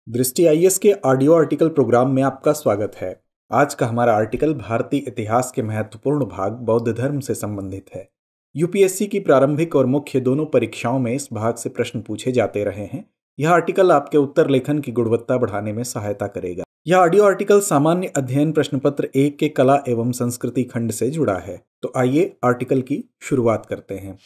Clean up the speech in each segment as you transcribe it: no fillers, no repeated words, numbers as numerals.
दृष्टि आईएएस के audio article programme में आपका स्वागत है। आज का हमारा आर्टिकल भारतीय इतिहास के महत्वपूर्ण भाग बौद्ध धर्म से संबंधित है। यूपीएससी की प्रारंभिक और मुख्य दोनों परीक्षाओं में इस भाग से प्रश्न पूछे जाते रहे हैं। यह आर्टिकल आपके उत्तर लेखन की गुणवत्ता बढ़ाने में सहायता करेगा। यह ऑडियो आर्टिकल सामान्य अध्ययन प्रश्न पत्र 1 के कला एवं संस्कृति खंड से जुड़ा है। तो आइए आर्टिकल की शुरुआत करते हैं।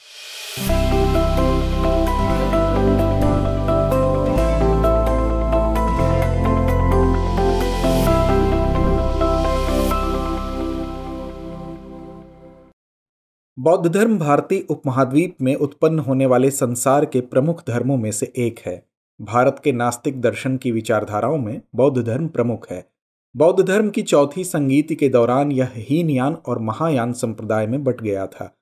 बौद्ध धर्म भारतीय उपमहाद्वीप में उत्पन्न होने वाले संसार के प्रमुख धर्मों में से एक है। भारत के नास्तिक दर्शन की विचारधाराओं में बौद्ध धर्म प्रमुख है। बौद्ध धर्म की चौथी संगीति के दौरान यह हीनयान और महायान संप्रदाय में बंट गया था।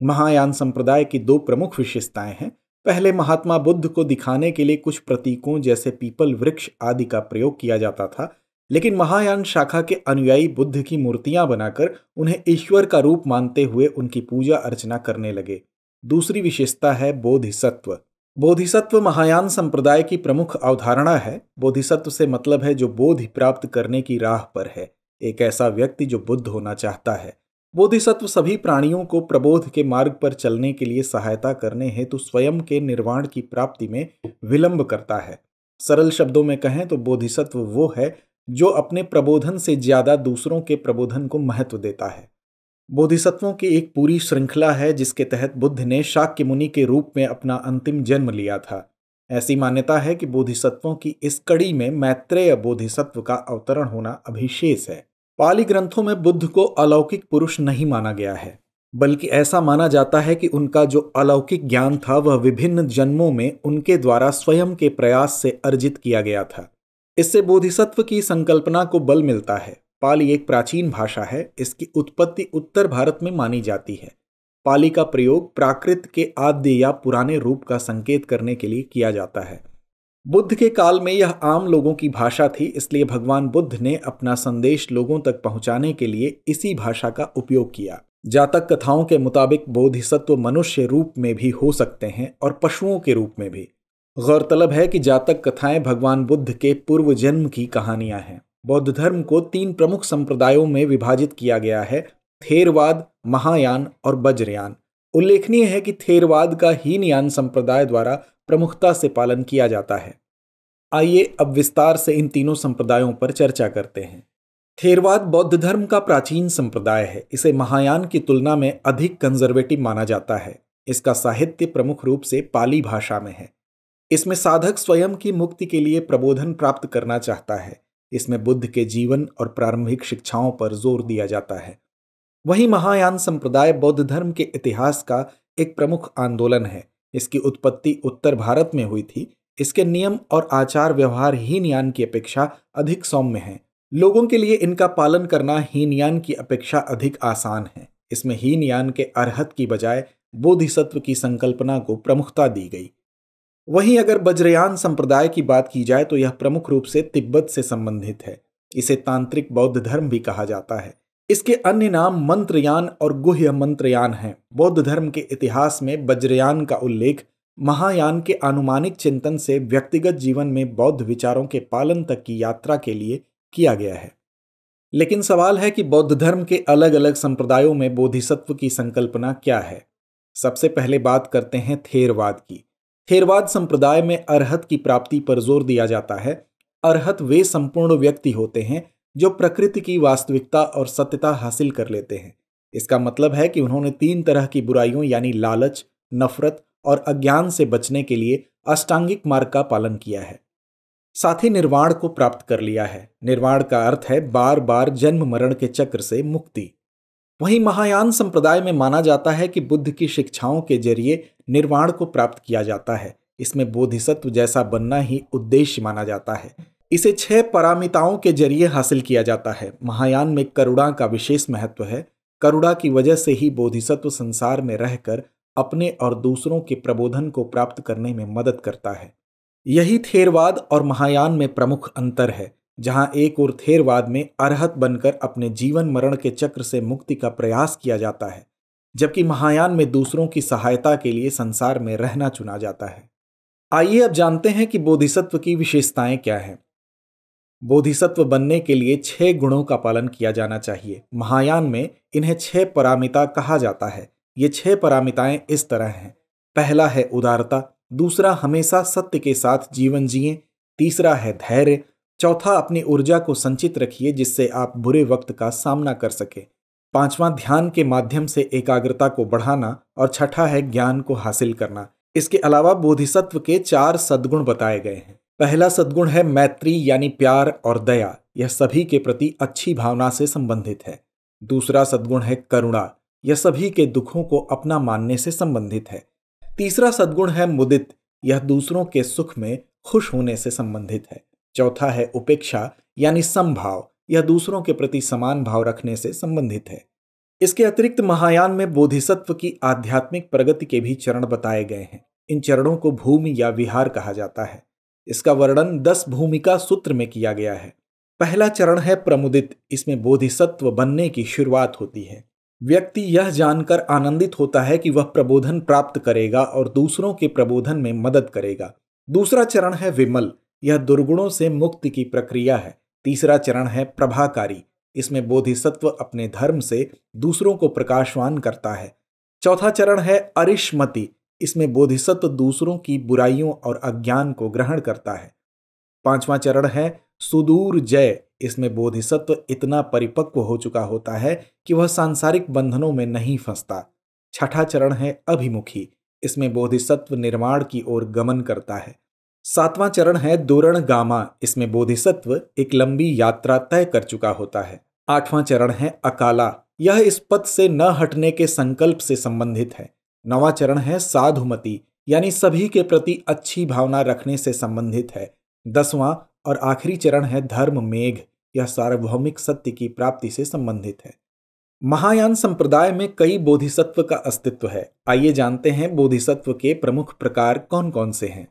महायान संप्रदाय की दो प्रमुख विशेषताएं हैं। पहले महात्मा बुद्ध को दिखाने के लिए कुछ प्रतीकों जैसे पीपल वृक्ष आदि का प्रयोग किया जाता था, लेकिन महायान शाखा के अनुयायी बुद्ध की मूर्तियां बनाकर उन्हें ईश्वर का रूप मानते हुए उनकी पूजा अर्चना करने लगे। दूसरी विशेषता है बोधिसत्व। बोधिसत्व महायान संप्रदाय की प्रमुख अवधारणा है। बोधिसत्व से मतलब है जो बोधि प्राप्त करने की राह पर है, एक ऐसा व्यक्ति जो बुद्ध होना चाहता है। बोधिसत्व सभी प्राणियों को प्रबोध के मार्ग पर चलने के लिए सहायता करने हेतु स्वयं के निर्वाण की प्राप्ति में विलंब करता है। सरल शब्दों में कहें तो बोधिसत्व वो है जो अपने प्रबोधन से ज्यादा दूसरों के प्रबोधन को महत्व देता है। बोधिसत्वों की एक पूरी श्रृंखला है जिसके तहत बुद्ध ने शाक्य मुनि के रूप में अपना अंतिम जन्म लिया था। ऐसी मान्यता है कि बोधिसत्वों की इस कड़ी में मैत्रेय बोधिसत्व का अवतरण होना अभिशेष है। पाली ग्रंथों में बुद्ध को अलौकिक पुरुष नहीं माना गया है, बल्कि ऐसा माना जाता है कि उनका जो अलौकिक ज्ञान था वह विभिन्न जन्मों में उनके द्वारा स्वयं के प्रयास से अर्जित किया गया था। इससे बोधिसत्व की संकल्पना को बल मिलता है। पाली एक प्राचीन भाषा है। इसकी उत्पत्ति उत्तर भारत में मानी जाती है। पाली का प्रयोग प्राकृत के आद्य या पुराने रूप का संकेत करने के लिए किया जाता है। बुद्ध के काल में यह आम लोगों की भाषा थी, इसलिए भगवान बुद्ध ने अपना संदेश लोगों तक पहुंचाने के लिए इसी भाषा का उपयोग किया। जातक कथाओं के मुताबिक बोधिसत्व मनुष्य रूप में भी हो सकते हैं और पशुओं के रूप में भी। गौरतलब है कि जातक कथाएं भगवान बुद्ध के पूर्व जन्म की कहानियां हैं। बौद्ध धर्म को 3 प्रमुख संप्रदायों में विभाजित किया गया है: थेरवाद, महायान और वज्रयान। उल्लेखनीय है कि थेरवाद का हीनयान संप्रदाय द्वारा प्रमुखता से पालन किया जाता है। आइए अब विस्तार से इन तीनों संप्रदायों पर चर्चा करते हैं। थेरवाद बौद्ध धर्म का प्राचीन संप्रदाय है। इसे महायान की तुलना में अधिक कंजर्वेटिव माना जाता है। इसका साहित्य प्रमुख रूप से पाली भाषा में है। इसमें साधक स्वयं की मुक्ति के लिए प्रबोधन प्राप्त करना चाहता है। इसमें बुद्ध के जीवन और प्रारंभिक शिक्षाओं पर जोर दिया जाता है। वहीं महायान संप्रदाय बौद्ध धर्म के इतिहास का एक प्रमुख आंदोलन है। इसकी उत्पत्ति उत्तर भारत में हुई थी। इसके नियम और आचार व्यवहार हीनयान की अपेक्षा अधिक सौम्य हैं। लोगों के लिए इनका पालन करना हीनयान की अपेक्षा अधिक आसान है। इसमें हीनयान के अरहत की बजाय बोधिसत्व की संकल्पना को प्रमुखता दी गई। वहीं अगर वज्रयान संप्रदाय की बात की जाए तो यह प्रमुख रूप से तिब्बत से संबंधित है। इसे तांत्रिक बौद्ध धर्म भी कहा जाता है। इसके अन्य नाम मंत्रयान और गुह्य मंत्रयान हैं। बौद्ध धर्म के इतिहास में वज्रयान का उल्लेख महायान के अनुमानिक चिंतन से व्यक्तिगत जीवन में बौद्ध विचारों के पालन तक की यात्रा के लिए किया गया है। लेकिन सवाल है कि बौद्ध धर्म के अलग अलग संप्रदायों में बोधिसत्व की संकल्पना क्या है। सबसे पहले बात करते हैं थेरवाद की। थेरवाद संप्रदाय में अरहत की प्राप्ति पर जोर दिया जाता है। अरहत वे संपूर्ण व्यक्ति होते हैं जो प्रकृति की वास्तविकता और सत्यता हासिल कर लेते हैं। इसका मतलब है कि उन्होंने 3 तरह की बुराइयों यानी लालच, नफरत और अज्ञान से बचने के लिए अष्टांगिक मार्ग का पालन किया है। साथ ही निर्वाण को प्राप्त कर लिया है। निर्वाण का अर्थ है बार बार जन्म मरण के चक्र से मुक्ति। वहीं महायान संप्रदाय में माना जाता है कि बुद्ध की शिक्षाओं के जरिए निर्वाण को प्राप्त किया जाता है। इसमें बोधिसत्व जैसा बनना ही उद्देश्य माना जाता है। इसे 6 पारमिताओं के जरिए हासिल किया जाता है। महायान में करुणा का विशेष महत्व है। करुणा की वजह से ही बोधिसत्व संसार में रहकर अपने और दूसरों के प्रबोधन को प्राप्त करने में मदद करता है। यही थेरवाद और महायान में प्रमुख अंतर है, जहां एक और थेरवाद में अरहत बनकर अपने जीवन मरण के चक्र से मुक्ति का प्रयास किया जाता है, जबकि महायान में दूसरों की सहायता के लिए संसार में रहना चुना जाता है। आइए अब जानते हैं कि बोधिसत्व की विशेषताएं क्या हैं। बोधिसत्व बनने के लिए 6 गुणों का पालन किया जाना चाहिए। महायान में इन्हें 6 पारमिता कहा जाता है। ये 6 पारमिताएं इस तरह हैं। पहला है उदारता, दूसरा हमेशा सत्य के साथ जीवन जिएं, तीसरा है धैर्य, चौथा अपनी ऊर्जा को संचित रखिए जिससे आप बुरे वक्त का सामना कर सके, पांचवां ध्यान के माध्यम से एकाग्रता को बढ़ाना और छठा है ज्ञान को हासिल करना। इसके अलावा बोधिसत्व के 4 सद्गुण बताए गए हैं। पहला सद्गुण है मैत्री यानी प्यार और दया, यह सभी के प्रति अच्छी भावना से संबंधित है। दूसरा सद्गुण है करुणा, यह सभी के दुखों को अपना मानने से संबंधित है। तीसरा सद्गुण है मुदित, यह दूसरों के सुख में खुश होने से संबंधित है। चौथा है उपेक्षा यानी समभाव, यह दूसरों के प्रति समान भाव रखने से संबंधित है। इसके अतिरिक्त महायान में बोधिसत्व की आध्यात्मिक प्रगति के भी चरण बताए गए हैं। इन चरणों को भूमि या विहार कहा जाता है। इसका वर्णन 10 भूमिका सूत्र में किया गया है। पहला चरण है प्रमुदित, इसमें बोधिसत्व बनने की शुरुआत होती है। व्यक्ति यह जानकर आनंदित होता है कि वह प्रबोधन प्राप्त करेगा और दूसरों के प्रबोधन में मदद करेगा। दूसरा चरण है विमल, यह दुर्गुणों से मुक्ति की प्रक्रिया है। तीसरा चरण है प्रभाकारी, इसमें बोधिसत्व अपने धर्म से दूसरों को प्रकाशवान करता है। चौथा चरण है अरिष्मति, इसमें बोधिसत्व दूसरों की बुराइयों और अज्ञान को ग्रहण करता है। पांचवा चरण है सुदूर जय, इसमें बोधिसत्व इतना परिपक्व हो चुका होता है कि वह सांसारिक बंधनों में नहीं फंसता। छठा चरण है अभिमुखी, इसमें बोधिसत्व निर्माण की ओर गमन करता है। सातवां चरण है दूरण गामा, इसमें बोधिसत्व एक लंबी यात्रा तय कर चुका होता है। आठवां चरण है अकाला, यह इस पथ से न हटने के संकल्प से संबंधित है। नवां चरण है साधुमति, यानी सभी के प्रति अच्छी भावना रखने से संबंधित है। 10वां और आखिरी चरण है धर्म मेघ, यह सार्वभौमिक सत्य की प्राप्ति से संबंधित है। महायान संप्रदाय में कई बोधिसत्व का अस्तित्व है। आइए जानते हैं बोधिसत्व के प्रमुख प्रकार कौन कौन से हैं।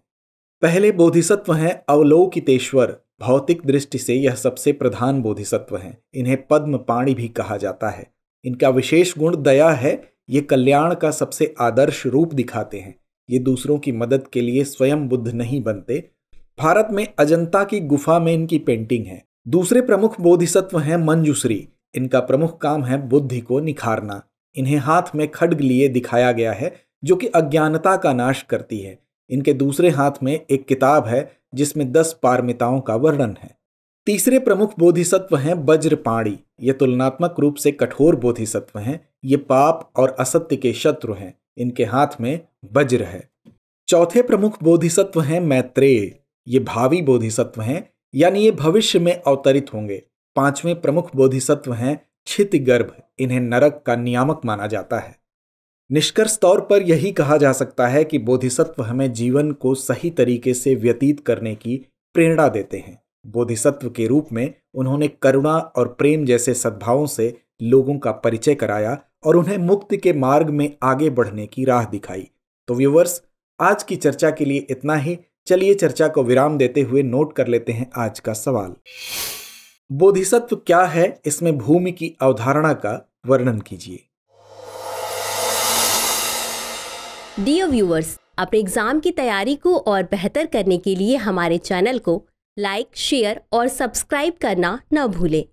पहले बोधिसत्व हैं अवलोकितेश्वर, भौतिक दृष्टि से यह सबसे प्रधान बोधिसत्व हैं। इन्हें पद्म पाणि भी कहा जाता है। इनका विशेष गुण दया है। ये कल्याण का सबसे आदर्श रूप दिखाते हैं। ये दूसरों की मदद के लिए स्वयं बुद्ध नहीं बनते। भारत में अजंता की गुफा में इनकी पेंटिंग है। दूसरे प्रमुख बोधिसत्व हैं मंजूश्री। इनका प्रमुख काम है बुद्धि को निखारना। इन्हें हाथ में खड्ग लिए दिखाया गया है जो कि अज्ञानता का नाश करती है। इनके दूसरे हाथ में एक किताब है जिसमें 10 पारमिताओं का वर्णन है। तीसरे प्रमुख बोधिसत्व हैं वज्रपाणि। ये तुलनात्मक रूप से कठोर बोधिसत्व हैं। ये पाप और असत्य के शत्रु हैं। इनके हाथ में वज्र है। चौथे प्रमुख बोधिसत्व हैं मैत्रेय। ये भावी बोधिसत्व हैं, यानी ये भविष्य में अवतरित होंगे। पांचवें प्रमुख बोधिसत्व हैं क्षितिगर्भ। इन्हें नरक का नियामक माना जाता है। निष्कर्ष तौर पर यही कहा जा सकता है कि बोधिसत्व हमें जीवन को सही तरीके से व्यतीत करने की प्रेरणा देते हैं। बोधिसत्व के रूप में उन्होंने करुणा और प्रेम जैसे सद्भावों से लोगों का परिचय कराया और उन्हें मुक्ति के मार्ग में आगे बढ़ने की राह दिखाई। तो व्यूअर्स, आज की चर्चा के लिए इतना ही। चलिए चर्चा को विराम देते हुए नोट कर लेते हैं आज का सवाल। बोधिसत्व क्या है, इसमें भूमि की अवधारणा का वर्णन कीजिए। डियर व्यूअर्स, अपने एग्जाम की तैयारी को और बेहतर करने के लिए हमारे चैनल को लाइक, शेयर और सब्सक्राइब करना न भूलें।